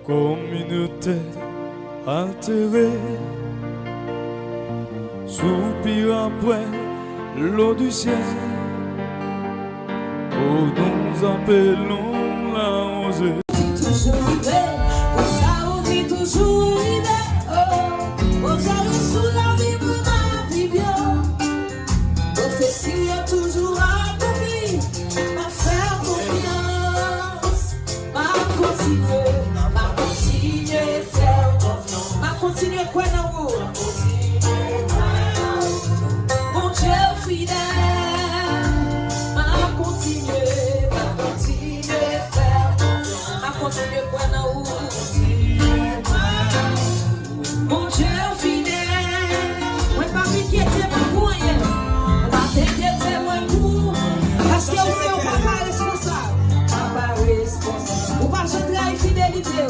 communauté altérée, soupir après l'eau du ciel, où nous appelons la rosée. Toujours idée, pour ça on dit toujours idée, oh, aux jaloux sous la Bible ma vision, prophétie est toujours accomplie, ma faire confiance, ma continuer faire confiance, ma continuer quoi dans vous, mon Dieu fidèle, ma continuer faire continue quoi dans où mon Dieu fidèle, moi pas m'inquiéter pour rien, pas t'inquiéter moi pour parce que vous c'est pas responsable, pas responsable, ou pas je travaille fidélité.